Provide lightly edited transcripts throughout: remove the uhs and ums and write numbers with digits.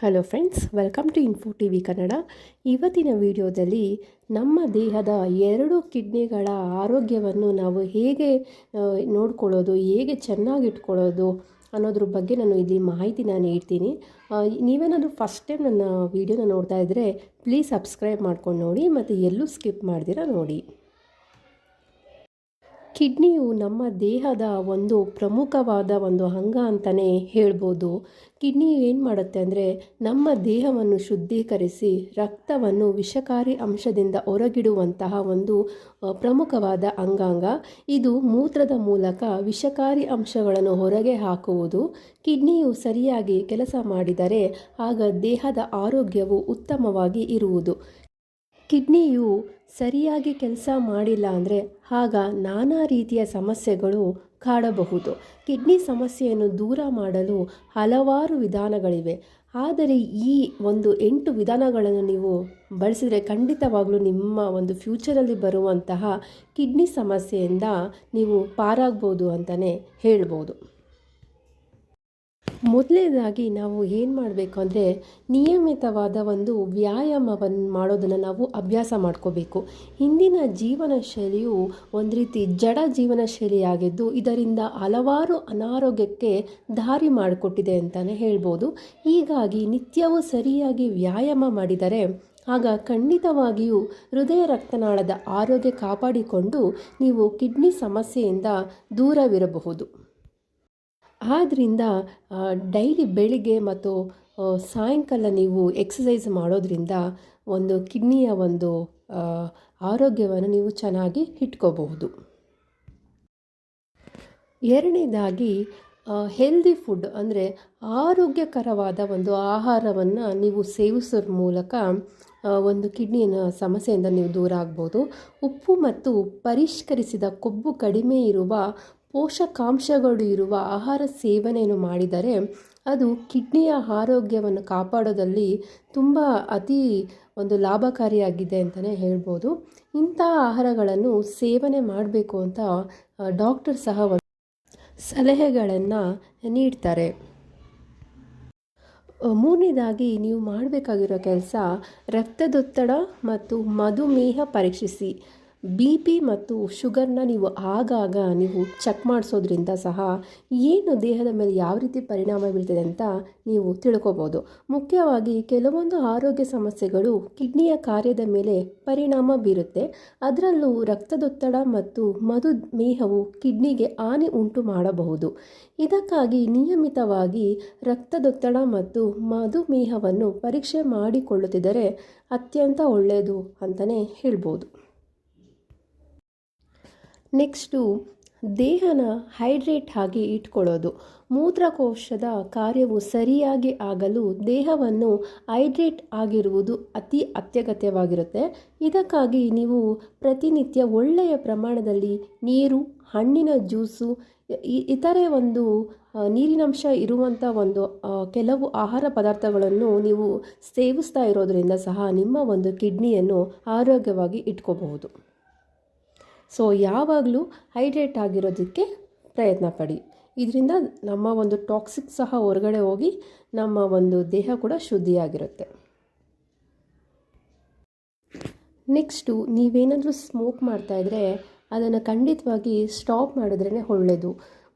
Hello friends, welcome to info T V Kannada. ಇವತ್ತಿನ ವಿಡಿಯೋದಲ್ಲಿ ನಮ್ಮ ದೇಹದ 2 ಕಿಡ್ನಿಗಳ ಆರೋಗ್ಯವನ್ನು ನಾವು ಹೇಗೆ ನೋಡ್ಕೊಳ್ಳೋದು, ಹೇಗೆ ಚೆನ್ನಾಗಿಟ್ಕೊಳ್ಳೋದು ಅನ್ನೋದ್ರ ಬಗ್ಗೆ ನಾನು ಇಲ್ಲಿ ಮಾಹಿತಿನ ನೀಡ್ತೀನಿ. ನೀವೇನಾದರೂ ಫಸ್ಟ್ ಟೈಮ್ ನನ್ನ ವಿಡಿಯೋನ ನೋಡ್ತಾ ಇದ್ದರೆ ಪ್ಲೀಸ್ ಸಬ್ಸ್ಕ್ರೈಬ್ ಮಾಡ್ಕೊಂಡು ನೋಡಿ ಮತ್ತು ಎಲ್ಲೂ ಸ್ಕಿಪ್ ಮಾಡ್ದಿರ ನೋಡಿ. ಕಿಡ್ನಿಯು ನಮ್ಮ ದೇಹದ ಒಂದು ಪ್ರಮುಖವಾದ ಒಂದು ಅಂಗ ಅಂತಲೇ ಹೇಳ್ಬೋದು. ಕಿಡ್ನಿ ಏನು ಮಾಡುತ್ತೆ ಅಂದರೆ ನಮ್ಮ ದೇಹವನ್ನು ಶುದ್ಧೀಕರಿಸಿ ರಕ್ತವನ್ನು ವಿಷಕಾರಿ ಅಂಶದಿಂದ ಹೊರಗಿಡುವಂತಹ ಒಂದು ಪ್ರಮುಖವಾದ ಅಂಗಾಂಗ. ಇದು ಮೂತ್ರದ ಮೂಲಕ ವಿಷಕಾರಿ ಅಂಶಗಳನ್ನು ಹೊರಗೆ ಹಾಕುವುದು. ಕಿಡ್ನಿಯು ಸರಿಯಾಗಿ ಕೆಲಸ ಮಾಡಿದರೆ ಆಗ ದೇಹದ ಆರೋಗ್ಯವು ಉತ್ತಮವಾಗಿ ಇರುವುದು. ಕಿಡ್ನಿಯು ಸರಿಯಾಗಿ ಕೆಲಸ ಮಾಡಿಲ್ಲ ಅಂದರೆ ಆಗ ನಾನಾ ರೀತಿಯ ಸಮಸ್ಯೆಗಳು ಕಾಡಬಹುದು. ಕಿಡ್ನಿ ಸಮಸ್ಯೆಯನ್ನು ದೂರ ಮಾಡಲು ಹಲವಾರು ವಿಧಾನಗಳಿವೆ. ಆದರೆ ಈ ಒಂದು 8 ವಿಧಾನಗಳನ್ನು ನೀವು ಬಳಸಿದರೆ ಖಂಡಿತವಾಗಲೂ ನಿಮ್ಮ ಒಂದು ಫ್ಯೂಚರಲ್ಲಿ ಬರುವಂತಹ ಕಿಡ್ನಿ ಸಮಸ್ಯೆಯಿಂದ ನೀವು ಪಾರಾಗ್ಬೋದು ಅಂತಲೇ ಹೇಳ್ಬೋದು. ಮೊದಲನೇದಾಗಿ ನಾವು ಏನು ಮಾಡಬೇಕು ಅಂದರೆ ನಿಯಮಿತವಾದ ಒಂದು ವ್ಯಾಯಾಮವನ್ನು ಮಾಡೋದನ್ನು ನಾವು ಅಭ್ಯಾಸ ಮಾಡ್ಕೋಬೇಕು. ಇಂದಿನ ಜೀವನ ಶೈಲಿಯು ಒಂದು ರೀತಿ ಜಡ ಜೀವನ ಶೈಲಿಯಾಗಿದ್ದು ಇದರಿಂದ ಹಲವಾರು ಅನಾರೋಗ್ಯಕ್ಕೆ ದಾರಿ ಮಾಡಿಕೊಟ್ಟಿದೆ ಅಂತಲೇ ಹೇಳ್ಬೋದು. ಹೀಗಾಗಿ ನಿತ್ಯವೂ ಸರಿಯಾಗಿ ವ್ಯಾಯಾಮ ಮಾಡಿದರೆ ಆಗ ಖಂಡಿತವಾಗಿಯೂ ಹೃದಯ ರಕ್ತನಾಳದ ಆರೋಗ್ಯ ಕಾಪಾಡಿಕೊಂಡು ನೀವು ಕಿಡ್ನಿ ಸಮಸ್ಯೆಯಿಂದ ದೂರವಿರಬಹುದು. ಆದ್ದರಿಂದ ಡೈಲಿ ಬೆಳಿಗ್ಗೆ ಮತ್ತು ಸಾಯಂಕಾಲ ನೀವು ಎಕ್ಸಸೈಸ್ ಮಾಡೋದ್ರಿಂದ ಒಂದು ಕಿಡ್ನಿಯ ಒಂದು ಆರೋಗ್ಯವನ್ನು ನೀವು ಚೆನ್ನಾಗಿ ಇಟ್ಕೋಬಹುದು. ಎರಡನೇದಾಗಿ ಹೆಲ್ದಿ ಫುಡ್ ಅಂದರೆ ಆರೋಗ್ಯಕರವಾದ ಒಂದು ಆಹಾರವನ್ನು ನೀವು ಸೇವಿಸೋದ್ರ ಮೂಲಕ ಒಂದು ಕಿಡ್ನಿಯ ಸಮಸ್ಯೆಯಿಂದ ನೀವು ದೂರ ಆಗ್ಬೋದು. ಉಪ್ಪು ಮತ್ತು ಪರಿಷ್ಕರಿಸಿದ ಕೊಬ್ಬು ಕಡಿಮೆ ಇರುವ ಪೋಷಕಾಂಶಗಳು ಇರುವ ಆಹಾರ ಸೇವನೆಯನ್ನು ಮಾಡಿದರೆ ಅದು ಕಿಡ್ನಿಯ ಆರೋಗ್ಯವನ್ನು ಕಾಪಾಡೋದಲ್ಲಿ ತುಂಬ ಅತಿ ಒಂದು ಲಾಭಕಾರಿಯಾಗಿದೆ ಅಂತಲೇ ಹೇಳ್ಬೋದು. ಇಂಥ ಆಹಾರಗಳನ್ನು ಸೇವನೆ ಮಾಡಬೇಕು ಅಂತ ಡಾಕ್ಟರ್ ಸಹ ಸಲಹೆಗಳನ್ನು ನೀಡ್ತಾರೆ. ಮೂರನೇದಾಗಿ ನೀವು ಮಾಡಬೇಕಾಗಿರೋ ಕೆಲಸ ರಕ್ತದೊತ್ತಡ ಮತ್ತು ಮಧುಮೇಹ ಪರೀಕ್ಷಿಸಿ. BP ಮತ್ತು ಶುಗರ್ನ ನೀವು ಆಗಾಗ ನೀವು ಚೆಕ್ ಮಾಡಿಸೋದ್ರಿಂದ ಸಹ ಏನು ದೇಹದ ಮೇಲೆ ಯಾವ ರೀತಿ ಪರಿಣಾಮ ಬೀಳ್ತಿದೆ ಅಂತ ನೀವು ತಿಳ್ಕೊಬೋದು. ಮುಖ್ಯವಾಗಿ ಕೆಲವೊಂದು ಆರೋಗ್ಯ ಸಮಸ್ಯೆಗಳು ಕಿಡ್ನಿಯ ಕಾರ್ಯದ ಮೇಲೆ ಪರಿಣಾಮ ಬೀರುತ್ತೆ. ಅದರಲ್ಲೂ ರಕ್ತದೊತ್ತಡ ಮತ್ತು ಮಧುಮೇಹವು ಕಿಡ್ನಿಗೆ ಹಾನಿ ಉಂಟು ಮಾಡಬಹುದು. ಇದಕ್ಕಾಗಿ ನಿಯಮಿತವಾಗಿ ರಕ್ತದೊತ್ತಡ ಮತ್ತು ಮಧುಮೇಹವನ್ನು ಪರೀಕ್ಷೆ ಮಾಡಿಕೊಳ್ಳುತ್ತಿದ್ದರೆ ಅತ್ಯಂತ ಒಳ್ಳೆಯದು ಅಂತಲೇ ಹೇಳ್ಬೋದು. ನೆಕ್ಸ್ಟು ದೇಹನ ಹೈಡ್ರೇಟ್ ಆಗಿ ಇಟ್ಕೊಳ್ಳೋದು. ಮೂತ್ರಕೋಶದ ಕಾರ್ಯವು ಸರಿಯಾಗಿ ಆಗಲು ದೇಹವನ್ನು ಹೈಡ್ರೇಟ್ ಆಗಿರುವುದು ಅತಿ ಅತ್ಯಗತ್ಯವಾಗಿರುತ್ತೆ. ಇದಕ್ಕಾಗಿ ನೀವು ಪ್ರತಿನಿತ್ಯ ಒಳ್ಳೆಯ ಪ್ರಮಾಣದಲ್ಲಿ ನೀರು, ಹಣ್ಣಿನ ಜ್ಯೂಸು, ಇತರೆ ಒಂದು ನೀರಿನಂಶ ಇರುವಂಥ ಒಂದು ಕೆಲವು ಆಹಾರ ಪದಾರ್ಥಗಳನ್ನು ನೀವು ಸೇವಿಸ್ತಾ ಇರೋದರಿಂದ ಸಹ ನಿಮ್ಮ ಒಂದು ಕಿಡ್ನಿಯನ್ನು ಆರೋಗ್ಯವಾಗಿ ಇಟ್ಕೋಬಹುದು. ಸೊ ಯಾವಾಗಲೂ ಹೈಡ್ರೇಟ್ ಆಗಿರೋದಕ್ಕೆ ಪ್ರಯತ್ನ ಪಡಿ. ಇದರಿಂದ ನಮ್ಮ ಒಂದು ಟಾಕ್ಸಿಕ್ ಸಹ ಹೊರಗಡೆ ಹೋಗಿ ನಮ್ಮ ಒಂದು ದೇಹ ಕೂಡ ಶುದ್ಧಿಯಾಗಿರುತ್ತೆ. ನೆಕ್ಸ್ಟು ನೀವೇನಾದರೂ ಸ್ಮೋಕ್ ಮಾಡ್ತಾಯಿದ್ರೆ ಅದನ್ನು ಖಂಡಿತವಾಗಿ ಸ್ಟಾಪ್ ಮಾಡಿದ್ರೇ ಒಳ್ಳೆಯದು.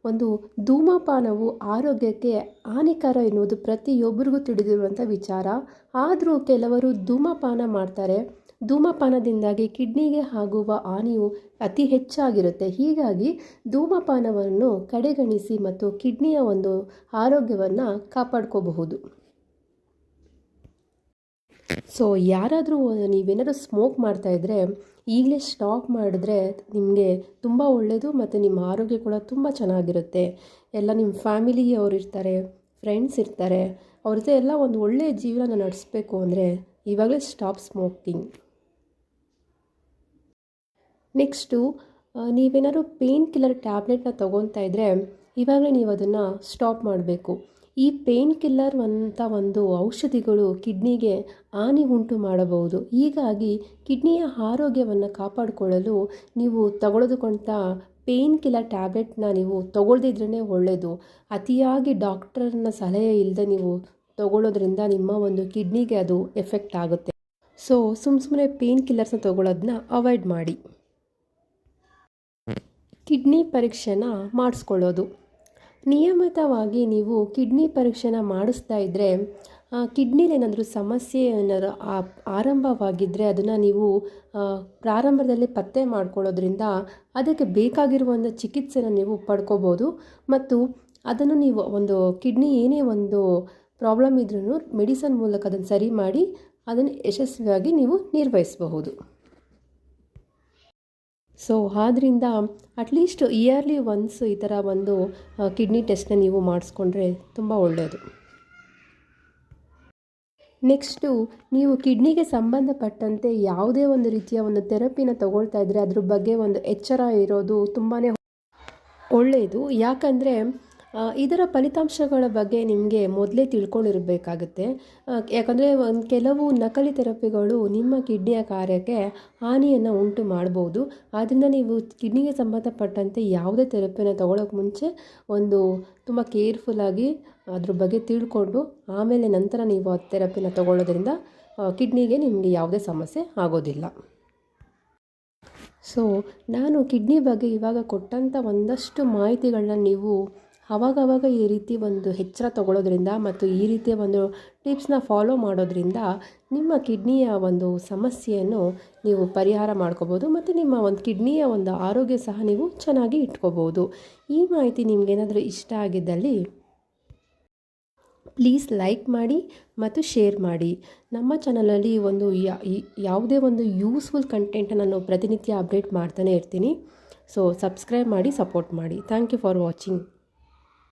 ಒಂದು ಧೂಮಪಾನವು ಆರೋಗ್ಯಕ್ಕೆ ಹಾನಿಕರ ಎನ್ನುವುದು ಪ್ರತಿಯೊಬ್ಬರಿಗೂ ತಿಳಿದಿರುವಂಥ ವಿಚಾರ. ಆದರೂ ಕೆಲವರು ಧೂಮಪಾನ ಮಾಡ್ತಾರೆ. ಧೂಮಪಾನದಿಂದಾಗಿ ಕಿಡ್ನಿಗೆ ಆಗುವ ಹಾನಿಯು ಅತಿ ಹೆಚ್ಚಾಗಿರುತ್ತೆ. ಹೀಗಾಗಿ ಧೂಮಪಾನವನ್ನು ಕಡೆಗಣಿಸಿ ಮತ್ತು ಕಿಡ್ನಿಯ ಒಂದು ಆರೋಗ್ಯವನ್ನು ಕಾಪಾಡ್ಕೋಬಹುದು. ಸೊ ಯಾರಾದರೂ ನೀವೇನಾದರೂ ಸ್ಮೋಕ್ ಮಾಡ್ತಾಯಿದ್ರೆ ಈಗಲೇ ಸ್ಟಾಪ್ ಮಾಡಿದ್ರೆ ನಿಮಗೆ ತುಂಬ ಒಳ್ಳೆಯದು ಮತ್ತು ನಿಮ್ಮ ಆರೋಗ್ಯ ಕೂಡ ತುಂಬ ಚೆನ್ನಾಗಿರುತ್ತೆ. ಎಲ್ಲ ನಿಮ್ಮ ಫ್ಯಾಮಿಲಿಯವರು ಇರ್ತಾರೆ, ಫ್ರೆಂಡ್ಸ್ ಇರ್ತಾರೆ, ಅವ್ರ ಜೊತೆ ಎಲ್ಲ ಒಂದು ಒಳ್ಳೆಯ ಜೀವನ ನಡೆಸಬೇಕು ಅಂದರೆ ಇವಾಗಲೇ ಸ್ಟಾಪ್ ಸ್ಮೋಕಿಂಗ್. ನೆಕ್ಸ್ಟು ನೀವೇನಾದ್ರು ಪೇನ್ ಕಿಲ್ಲರ್ ಟ್ಯಾಬ್ಲೆಟ್ನ ತೊಗೊತಾ ಇದ್ದರೆ ಇವಾಗಲೇ ನೀವು ಅದನ್ನು ಸ್ಟಾಪ್ ಮಾಡಬೇಕು. ಈ ಪೇನ್ ಕಿಲ್ಲರ್ ಅಂತ ಒಂದು ಔಷಧಿಗಳು ಕಿಡ್ನಿಗೆ ಹಾನಿ ಉಂಟು ಮಾಡಬಹುದು. ಹೀಗಾಗಿ ಕಿಡ್ನಿಯ ಆರೋಗ್ಯವನ್ನು ಕಾಪಾಡಿಕೊಳ್ಳಲು ನೀವು ತಗೊಳ್ಳೋದಕ್ಕಂಥ ಪೇನ್ ಕಿಲ್ಲರ್ ಟ್ಯಾಬ್ಲೆಟ್ನ ನೀವು ತಗೊಳ್ದಿದ್ರೇ ಒಳ್ಳೆಯದು. ಅತಿಯಾಗಿ ಡಾಕ್ಟರ್ನ ಸಲಹೆ ಇಲ್ಲದೆ ನೀವು ತಗೊಳ್ಳೋದ್ರಿಂದ ನಿಮ್ಮ ಒಂದು ಕಿಡ್ನಿಗೆ ಅದು ಎಫೆಕ್ಟ್ ಆಗುತ್ತೆ. ಸೊ ಸುಮ್ಮನೆ ಪೇನ್ ಕಿಲ್ಲರ್ಸ್ನ ತಗೊಳ್ಳೋದನ್ನ ಅವಾಯ್ಡ್ ಮಾಡಿ. ಕಿಡ್ನಿ ಪರೀಕ್ಷೆನ ಮಾಡಿಸ್ಕೊಳ್ಳೋದು. ನಿಯಮಿತವಾಗಿ ನೀವು ಕಿಡ್ನಿ ಪರೀಕ್ಷೆನ ಮಾಡಿಸ್ತಾ ಇದ್ದರೆ ಕಿಡ್ನಿಲಿ ಏನಾದರೂ ಸಮಸ್ಯೆ ಏನಾದರೂ ಆರಂಭವಾಗಿದ್ದರೆ ಅದನ್ನು ನೀವು ಪ್ರಾರಂಭದಲ್ಲಿ ಪತ್ತೆ ಮಾಡ್ಕೊಳ್ಳೋದ್ರಿಂದ ಅದಕ್ಕೆ ಬೇಕಾಗಿರುವಂಥ ಚಿಕಿತ್ಸೆನ ನೀವು ಪಡ್ಕೋಬೋದು. ಮತ್ತು ಅದನ್ನು ನೀವು ಒಂದು ಕಿಡ್ನಿ ಏನೇ ಒಂದು ಪ್ರಾಬ್ಲಮ್ ಇದ್ರೂ ಮೆಡಿಸನ್ ಮೂಲಕ ಅದನ್ನು ಸರಿ ಮಾಡಿ ಅದನ್ನು ಯಶಸ್ವಿಯಾಗಿ ನೀವು ನಿರ್ವಹಿಸಬಹುದು. ಸೊ ಆದ್ದರಿಂದ ಅಟ್ಲೀಸ್ಟ್ ಇಯರ್ಲಿ ಒನ್ಸ್ ಈ ಥರ ಒಂದು ಕಿಡ್ನಿ ಟೆಸ್ಟ್ನ ನೀವು ಮಾಡಿಸ್ಕೊಂಡ್ರೆ ತುಂಬ ಒಳ್ಳೆಯದು. ನೆಕ್ಸ್ಟು ನೀವು ಕಿಡ್ನಿಗೆ ಸಂಬಂಧಪಟ್ಟಂತೆ ಯಾವುದೇ ಒಂದು ರೀತಿಯ ಒಂದು ಥೆರಪಿನ ತಗೊಳ್ತಾ ಇದ್ದರೆ ಅದ್ರ ಬಗ್ಗೆ ಒಂದು ಎಚ್ಚರ ಇರೋದು ತುಂಬಾ ಒಳ್ಳೆಯದು. ಯಾಕಂದರೆ ಇದರ ಫಲಿತಾಂಶಗಳ ಬಗ್ಗೆ ನಿಮಗೆ ಮೊದಲೇ ತಿಳ್ಕೊಂಡಿರಬೇಕಾಗುತ್ತೆ. ಯಾಕಂದರೆ ಕೆಲವು ನಕಲಿ ಥೆರಪಿಗಳು ನಿಮ್ಮ ಕಿಡ್ನಿಯ ಕಾರ್ಯಕ್ಕೆ ಹಾನಿಯನ್ನು ಉಂಟು ಮಾಡ್ಬೋದು. ಆದ್ದರಿಂದ ನೀವು ಕಿಡ್ನಿಗೆ ಸಂಬಂಧಪಟ್ಟಂತೆ ಯಾವುದೇ ಥೆರಪಿನ ತಗೊಳ್ಳೋಕೆ ಮುಂಚೆ ಒಂದು ತುಂಬ ಕೇರ್ಫುಲ್ಲಾಗಿ ಅದ್ರ ಬಗ್ಗೆ ತಿಳ್ಕೊಂಡು ಆಮೇಲೆ ನಂತರ ನೀವು ಆ ಥೆರಪಿನ ತಗೊಳ್ಳೋದ್ರಿಂದ ಕಿಡ್ನಿಗೆ ನಿಮಗೆ ಯಾವುದೇ ಸಮಸ್ಯೆ ಆಗೋದಿಲ್ಲ. ಸೊ ನಾನು ಕಿಡ್ನಿ ಬಗ್ಗೆ ಇವಾಗ ಕೊಟ್ಟಂಥ ಒಂದಷ್ಟು ಮಾಹಿತಿಗಳನ್ನ ನೀವು ಆವಾಗವಾಗ ಈ ರೀತಿ ಒಂದು ಎಚ್ಚರ ತಗೊಳ್ಳೋದ್ರಿಂದ ಮತ್ತು ಈ ರೀತಿಯ ಒಂದು ಟಿಪ್ಸ್ನ ಫಾಲೋ ಮಾಡೋದ್ರಿಂದ ನಿಮ್ಮ ಕಿಡ್ನಿಯ ಒಂದು ಸಮಸ್ಯೆಯನ್ನು ನೀವು ಪರಿಹಾರ ಮಾಡ್ಕೋಬೋದು ಮತ್ತು ನಿಮ್ಮ ಒಂದು ಕಿಡ್ನಿಯ ಒಂದು ಆರೋಗ್ಯ ಸಹ ನೀವು ಚೆನ್ನಾಗಿ ಇಟ್ಕೋಬೋದು. ಈ ಮಾಹಿತಿ ನಿಮಗೇನಾದರೂ ಇಷ್ಟ ಆಗಿದ್ದಲ್ಲಿ ಪ್ಲೀಸ್ ಲೈಕ್ ಮಾಡಿ ಮತ್ತು ಶೇರ್ ಮಾಡಿ. ನಮ್ಮ ಚಾನಲಲ್ಲಿ ಒಂದು ಯಾವುದೇ ಒಂದು ಯೂಸ್ಫುಲ್ ಕಂಟೆಂಟನ್ನು ನಾನು ಪ್ರತಿನಿತ್ಯ ಅಪ್ಡೇಟ್ ಮಾಡ್ತಾನೆ ಇರ್ತೀನಿ. ಸೊ ಸಬ್ಸ್ಕ್ರೈಬ್ ಮಾಡಿ, ಸಪೋರ್ಟ್ ಮಾಡಿ. Thank you for watching.